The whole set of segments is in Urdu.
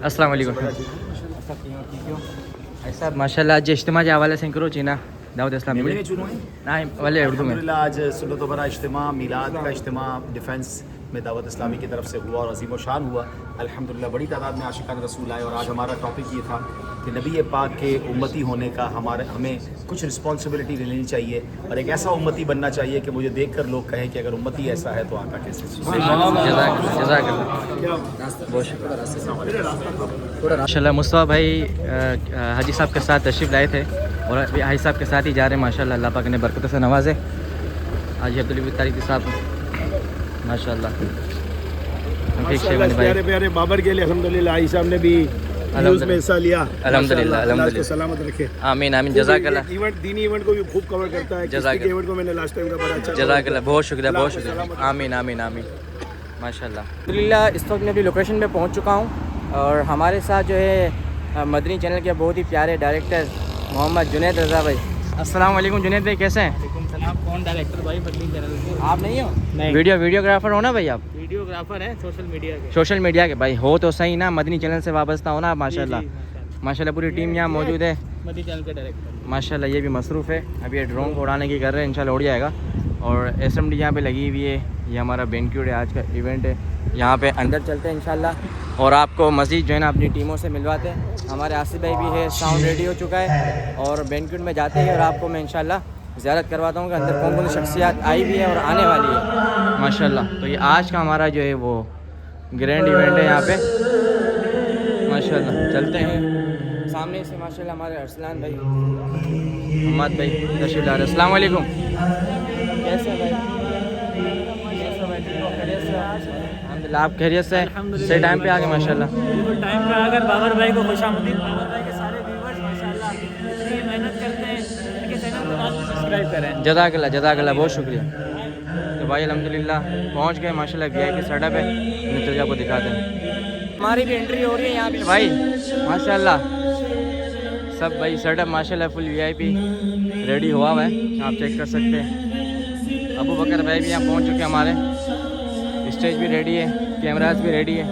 السلام علیکم صاحب ماشاء اللہ آج اجتماع کے حوالے سے کرو چینا دعوت اسلامی والے اردو میں الحمدللہ آج سنت و برا اجتماع میلاد کا اجتماع ڈیفنس میں دعوت اسلامی کی طرف سے ہوا اور عظیم و شان ہوا الحمدللہ. بڑی تعداد میں عاشقان رسول آئے اور آج ہمارا ٹاپک یہ تھا کہ نبی پاک کے امتی ہونے کا ہمیں کچھ رسپانسبلٹی لینی چاہیے اور ایک ایسا امتی بننا چاہیے کہ مجھے دیکھ کر لوگ کہیں کہ اگر امتی ایسا ہے تو آقا کیسے. جزاک اللہ بہت شکریہ. ماشاء اللہ مصطفیٰ بھائی حاجی صاحب کے ساتھ تشریف لائے تھے اور ابھی حاجی صاحب کے ساتھ ہی جا رہے ہیں. ماشاء اللہ اللہ پاک نے برکتوں سے نوازے. حاجی عبدالعلی تاریخی صاحب ماشاء اللہ پیارے پیارے بابر کے لیے الحمدللہ آئی صاحب نے بھی نیوز میں حصہ لیا. الحمدللہ اللہ سلامت رکھے. آمین آمین. جزاک اللہ. ایونٹ دینی ایونٹ کو بھی خوب کور کرتا ہے. جزاک ایونٹ کو میں نے لاسٹ ٹائم کا بڑا اچھا. جزاک اللہ بہت شکریہ بہت شکریہ. آمین آمین آمین ماشاء اللہ. الحمدللہ اس وقت میں اپنی لوکیشن پہ پہنچ چکا ہوں اور ہمارے ساتھ جو ہے مدنی چینل کے بہت ہی پیارے ڈائریکٹر محمد جنید رضا بھائی. السلام علیکم جنید بھائی کیسے ہیں؟ کون ڈائریکٹر بھائی مدنی چینل کے؟ آپ نہیں ہو؟ نہیں. ویڈیوگرافر ہو نا بھائی آپ؟ ویڈیوگرافر ہیں سوشل میڈیا کے بھائی ہو تو صحیح نا مدنی چینل سے وابستہ ہو نا. ماشاء اللہ ماشاء اللہ پوری ٹیم یہاں موجود ہے. مدنی چینل کے ڈائریکٹر ماشاء اللہ یہ بھی مصروف ہے. ابھی یہ ڈرون کو اڑانے کی کر رہے ہیں انشاءاللہ اڑ جائے گا. اور ایس ایم ڈی یہاں پہ لگی ہوئی ہے. یہ ہمارا بینکیوٹ ہے آج کا ایونٹ ہے. یہاں پہ اندر چلتے ہیں انشاءاللہ اور آپ کو مزید جو ہے نا اپنی ٹیموں سے ملواتے ہیں. ہمارے آصف بھائی بھی ہے ساؤنڈ ریڈی ہو چکا ہے اور بینکیوٹ میں جاتے ہیں اور آپ کو میں انشاءاللہ زیارت کرواتا ہوں کہ اندر کون کون سی شخصیات آئی بھی ہے اور آنے والی ہے ماشاء اللہ. تو یہ آج کا ہمارا جو ہے وہ گرینڈ ایونٹ ہے یہاں پہ ماشاء اللہ. چلتے ہیں سامنے سے ماشاء اللہ ہمارے ارسلان بھائی محمد بھائی تشریف لا رہے. السلام علیکم. کیسے بھائی؟ الحمدللہ آپ خیریت سے صحیح ٹائم پہ آ گئے ماشاء اللہ. بالکل ٹائم پہ اگر بابر بھائی کو خوش آمدید. بابر بھائی کے سارے ویورز ماشاءاللہ اتنی محنت کرتے ہیں ان کے چینل کو لازمی سبسکرائب کریں. جزاک اللہ بہت شکریہ. تو بھائی الحمدللہ پہنچ گئے ماشاء اللہ. وی آئی پی سیٹ اپ ہے نتیجہ کو دکھاتے ہیں. ہماری بھی انٹری ہو رہی ہے یہاں پہ بھائی ماشاء اللہ. سب بھائی سیٹ اپ ماشاء اللہ فل وی آئی پی ریڈی ہوا ہے. آپ چیک کر سکتے ہیں. ابو بکر بھائی بھی یہاں پہنچ چکے ہمارے. اسٹیج بھی ریڈی ہے کیمراز بھی ریڈی ہے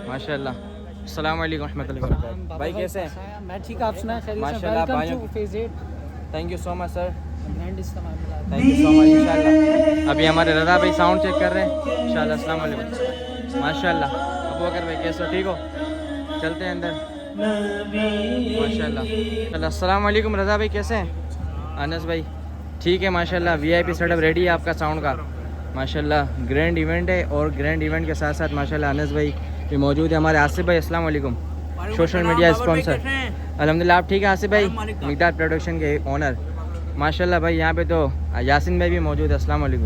ماشاء اللہ. السلام علیکم ورحمۃ اللہ وبرکاتہ. بھائی کیسے ہیں؟ میں ٹھیک. آپ سنائیں خیریت سے؟ ماشاء اللہ بھائی phase 8 thank you so much sir. Brand استعمال تھینک یو سو مچ انشاءاللہ. ابھی ہمارے رضا بھائی ساؤنڈ چیک کر رہے ہیں انشاءاللہ. السلام علیکم ماشاء اللہ. ابو بکر بھائی کیسے ہو؟ ٹھیک ہو؟ چلتے ہیں اندر ماشاء اللہ. السلام علیکم رضا بھائی کیسے ہیں؟ انس بھائی ٹھیک ہے ماشاء اللہ. وی آئی پی سیٹ اپ ریڈی ہے آپ کا ساؤنڈ کا ماشاء اللہ. گرینڈ ایونٹ ہے اور گرینڈ ایونٹ کے ساتھ ساتھ ماشاء اللہ انس بھائی بھی موجود ہے. ہمارے آصف بھائی السلام علیکم سوشل میڈیا اسپانسر. الحمدللہ آپ ٹھیک ہے آصف بھائی مقدار پروڈکشن کے اونر ماشاء اللہ. بھائی یہاں پہ تو یاسین بھائی بھی موجود ہے. السلام علیکم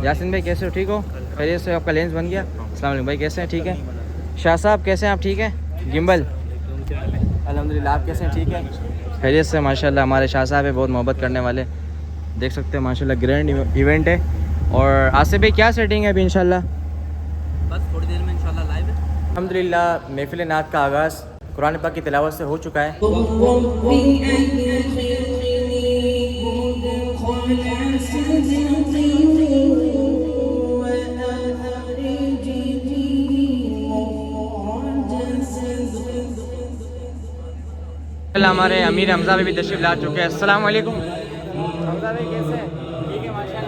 یاسین بھائی کیسے ہو؟ ٹھیک ہو خیریت سے؟ آپ کا لینس بن گیا. السلام علیکم بھائی کیسے ہیں؟ ٹھیک ہے. شاہ صاحب کیسے ہیں آپ؟ ٹھیک ہے. گمبل الحمدللہ آپ کیسے ہیں؟ ٹھیک ہے خیریت سے ماشاء اللہ. ہمارے شاہ صاحب ہے بہت محبت کرنے والے. دیکھ سکتے ہیں ماشاء اللہ گرینڈ ایونٹ ہے. اور آصف بھائی کیا سیٹنگ ہے ابھی انشاءاللہ؟ بس تھوڑی دیر میں انشاءاللہ لائیو ہے. الحمدللہ محفل نعت کا آغاز قرآن پاک کی تلاوت سے ہو چکا ہے. ہمارے امیر حمزہ بھی تشریف لا چکے ہیں. السلام علیکم حمزہ بھائی کیسے ہیں؟ ٹھیک ہے ماشاء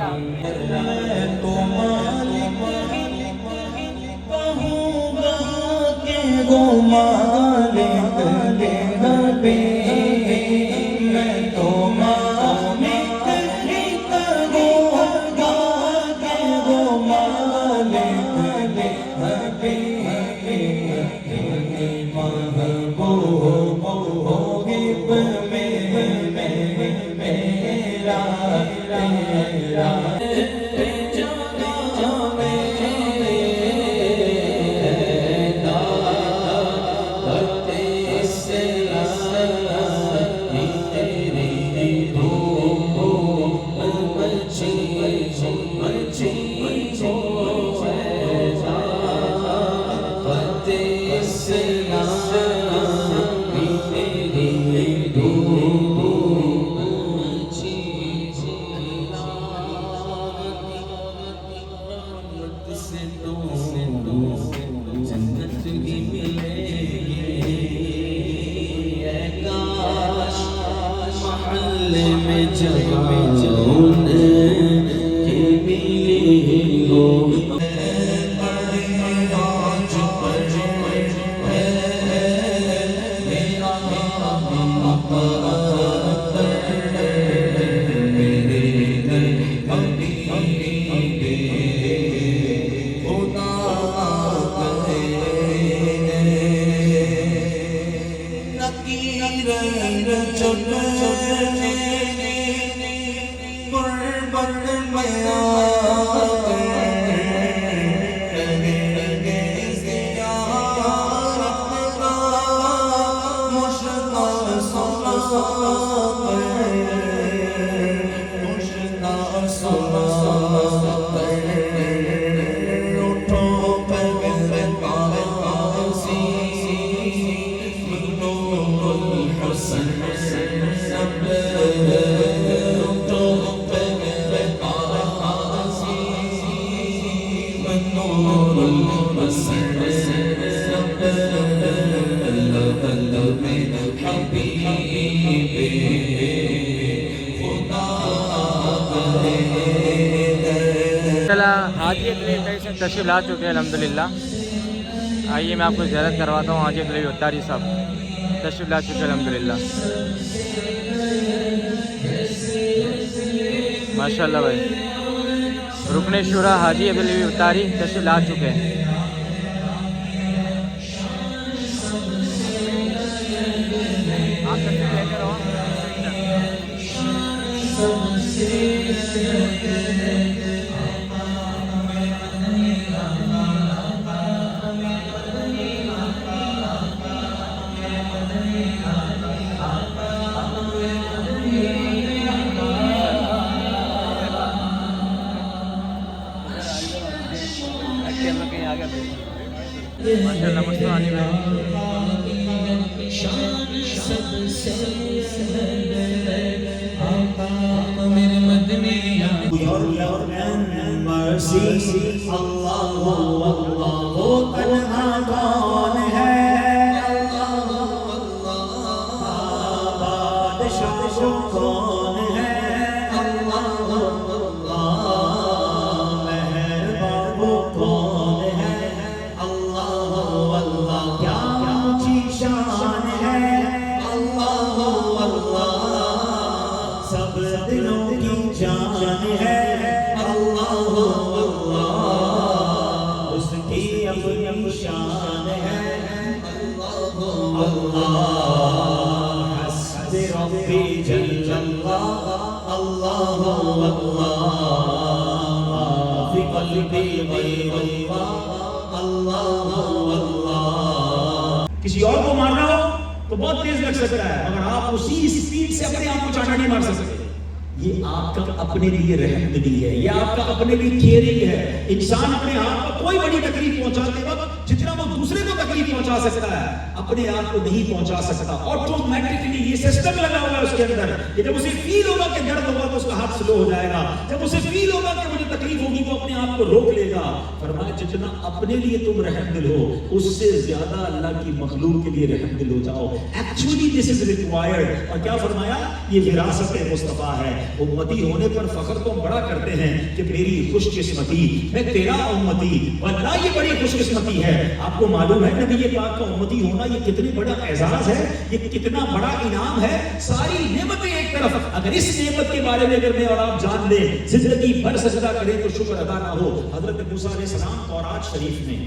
حاجی عبداللہ اتاری سے تشریف لا چکے ہیں الحمدللہ. آئیے میں آپ کو زیارت کرواتا ہوں. حاجی عبداللہ اتاری صاحب تشریف لا چکے ہیں الحمدللہ. ماشاء اللہ بھائی رکن شورا حاجی عبداللہ اتاری تشریف لا چکے ہیں. آپ تشریف لے کر ماشاء اللہ مستانی Your love and mercy, Allah, Allah, tanha kaun hai, Allah, Badshah kaun hai, Allah, Allah, Meherbaan kaun hai, Allah, Allah, kya unchi shaan hai, Allah, Allah, sab dilon ki jaan hai. شان ہے اللہ حسب ربی جل اللہ اللہ اللہ فی قلبی غیر اللہ اللہ اللہ. کسی اور کو مارنا ہو تو بہت تیز لگ سکتا ہے مگر آپ اسی سپیڈ سے اپنے آپ کو چاٹا نہیں مار سکتے. یہ آپ کا اپنے لیے رحمدلی ہے, یہ آپ کا اپنے لیے کیئرنگ ہے. انسان اپنے آپ کو کوئی بڑی تکلیف پہنچاتے وقت جتنا وہ دوسرے کو تکلیف پہنچا سکتا ہے اپنے آپ کو نہیں پہنچا سکتا. آٹومیٹکلی یہ سسٹم لگا ہوا ہے اس کے اندر کہ جب اسے فیل ہوگا کہ درد ہوگا تو اس کا ہاتھ سلو ہو جائے گا. جب اسے فیل ہوگا کہ مجھے تکلیف ہوگی وہ اپنے آپ کو روک لے گا. فرمایا جتنا اپنے لیے تم رحم دل ہو اس سے زیادہ اللہ کی مخلوق کے لیے رحم دل ہو جاؤ. Actually this is required. اور کیا فرمایا یہ وراثت مصطفیٰ ہے. امتی ہونے پر فخر تو ہم بڑا کرتے ہیں کہ میری خوش قسمتی میں تیرا امتی, واللہ یہ بڑی خوش قسمتی ہے. آپ کو معلوم ہے نبی پاک کا امتی ہونا یہ کتنے بڑا اعزاز ہے, یہ کتنا بڑا انعام ہے. ساری نعمتیں ایک طرف, اگر اس نعمت کے بارے میں اگر میں اور آپ جان لیں زندگی بھر سجدہ کریں تو شکر ادا نہ ہو. حضرت موسیٰ علیہ السلام تورات شریف میں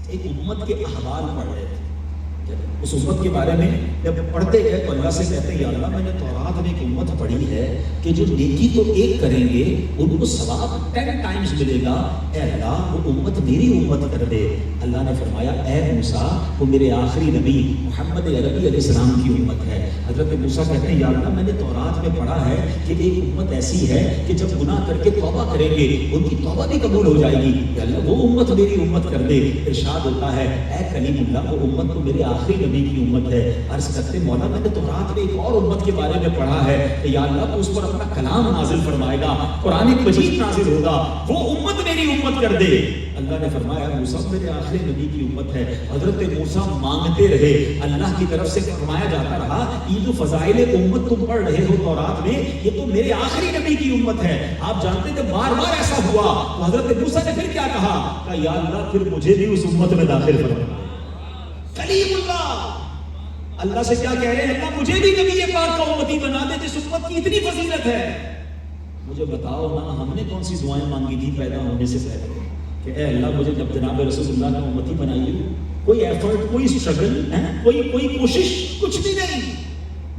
ایک امت کے احوال پڑھ رہے تھے. اس امت کے بارے میں جب پڑھتے گئے تو اللہ سے کہتے ہیں یا اللہ میں نے تورات میں ایک امت پڑھی ہے کہ جو نیکی تو ایک کریں گے ان کو ثواب 10 ٹائمز ملے گا. اے اللہ وہ امت میری امت کر دے. اللہ نے فرمایا اے موسیٰ وہ میرے آخری نبی محمد عربی علیہ السلام کی امت ہے. حضرت موسیٰ کہتے ہیں یا اللہ میں نے تورات میں پڑھا ہے کہ ایک امت ایسی ہے کہ جب گناہ کر کے توبہ کریں گے ان کی توبہ بھی قبول ہو جائے گی. یا اللہ وہ امت میری امت کر دے. ارشاد ہوتا ہے اے کلیم اللہ وہ امت تو میرے آخری نبی کی امت ہے. عرض کرتے مولا میں نے تورات میں ایک اور امت کے بارے میں پڑھا ہے کہ یا اللہ اس پر اپنا کلام نازل فرمائے گا, قرآن مجید نازل ہوگا, وہ امت میری امت کر دے. اللہ نے فرمایا موسیٰ میرے آخری نبی کی امت ہے. حضرت موسیٰ مانگتے رہے, اللہ کی طرف سے فرمایا جاتا رہا یہ جو فضائل امت تم پڑھ رہے ہو تورات میں یہ تو میرے آخری نبی کی امت ہے. آپ جانتے تھے بار بار ایسا ہوا تو حضرت موسیٰ نے پھر کیا کہا کہ یا اللہ پھر مجھے بھی اس امت میں داخل فرما. کلیم اللہ اللہ سے کیا کہہ رہے ہیں اللہ مجھے بھی نبی پاک کا امتی بنا دے جس امت کی اتنی فضیلت ہے. مجھے بتاؤ نا ہم نے کون سی دعائیں مانگی تھی پیدا ہونے سے پہلے کہ اے اللہ مجھے جب جناب رسول اللہ کا امتی بنائیے. کوئی ایفرٹ, کوئی اسٹرگل, کوئی کوشش کچھ بھی نہیں.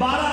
12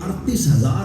38,000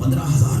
15,000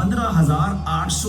15,800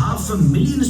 500,000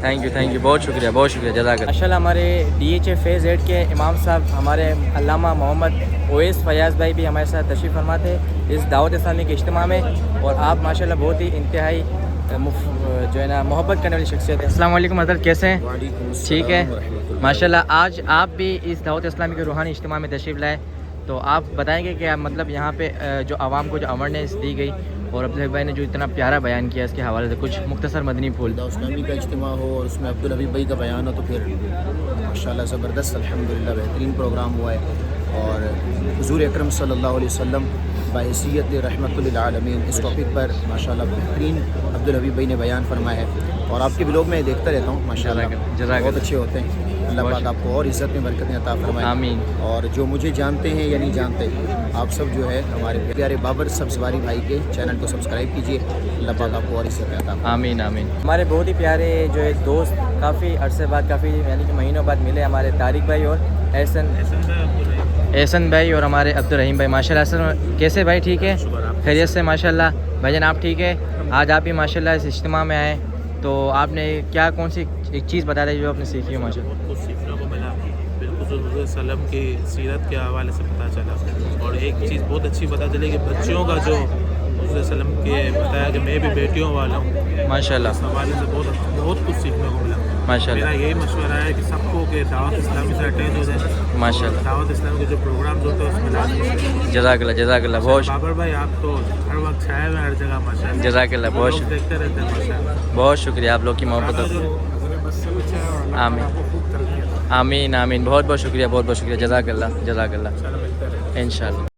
تھینک یو بہت شکریہ جزاک اللہ. ماشاء اللہ ہمارے DHA فیز 8 کے امام صاحب ہمارے علامہ محمد اویس فیاض بھائی بھی ہمارے ساتھ تشریف فرما تھے اس دعوت اسلامی کے اجتماع میں, اور آپ ماشاء اللہ بہت ہی انتہائی جو ہے نا محبت کرنے والی شخصیت ہے. السلام علیکم حضرت, کیسے ہیں؟ ٹھیک ہے ماشاء اللہ. آج آپ بھی اس دعوت اسلامی کے روحانی اجتماع میں تشریف لائے, تو آپ بتائیں گے کہ مطلب یہاں پہ جو عوام کو جو اویئرنیس دی گئی اور عبدالحبیب بھائی نے جو اتنا پیارا بیان کیا اس کے حوالے سے کچھ مختصر مدنی پھول. دعوت اسلامی کا اجتماع ہو اور اس میں عبدالحبیب بھائی کا بیان ہو تو پھر ماشاءاللہ زبردست الحمدللہ بہترین پروگرام ہوا ہے. اور حضور اکرم صلی اللہ علیہ وسلم بحیثیت رحمت للعالمین اس ٹاپک پر ماشاءاللہ بہترین عبدالحبیب بھائی نے بیان فرمایا ہے, اور آپ کے بلاگ میں دیکھتا رہتا ہوں ماشاءاللہ بہت اچھے ہوتے ہیں. اللہ پاک آپ کو اور عزت میں برکتیں عطا فرمائے. آمین. اور جو مجھے جانتے ہیں یا نہیں جانتے, آپ سب جو ہے ہمارے پیارے بابر سبزواری بھائی کے چینل کو سبسکرائب کیجیے. اللہ پاک آپ کو اور عزت عطا فرمائے. آمین آمین. ہمارے بہت ہی پیارے جو ہے دوست کافی عرصے بعد, کافی یعنی کہ مہینوں بعد ملے, ہمارے طارق بھائی اور احسن بھائی اور ہمارے عبدالرحیم بھائی. ماشاء اللہ احسن کیسے بھائی؟ ٹھیک ہے خیریت سے ماشاء اللہ. بھائی جان آپ ٹھیک ہے؟ آج آپ بھی ماشاء اللہ اس اجتماع میں آئے, تو آپ نے کیا کون سی ایک چیز بتا دیں جو آپ نے سیکھی ہو؟ ماشاء اللہ بہت کچھ سیکھنے کو ملا, بالخصوص حضور صلی اللہ علیہ وسلم کی سیرت کے حوالے سے پتہ چلا, اور ایک چیز بہت اچھی پتہ چلی کہ بچوں کا جو حضور صلی اللہ علیہ وسلم کے بتایا کہ میں بھی بیٹیوں والا ہوں, ماشاء اللہ اس حوالے سے بہت کچھ سیکھنے کو ملا. ماشاء میرا اللہ یہی مشورہ ہے کہ سب کو کہ دعوت اسلامی سے اٹینڈ ہو جائے. ماشاء اللہ. دعوت اسلامی کے جو پروگرامز ہوتے ہیں اس میں لازمی. جزاک اللہ بہت بابر بھائی آپ تو ہر وقت چھائے ہوئے ہر جگہ ماشاء اللہ. جزاک اللہ بہت لوگ دیکھتے رہتے ہیں ماشاء اللہ. بہت شکریہ آپ لوگ کی محبت. آمین آمین آمین. بہت شکریہ جزاک اللہ ان شاء اللہ.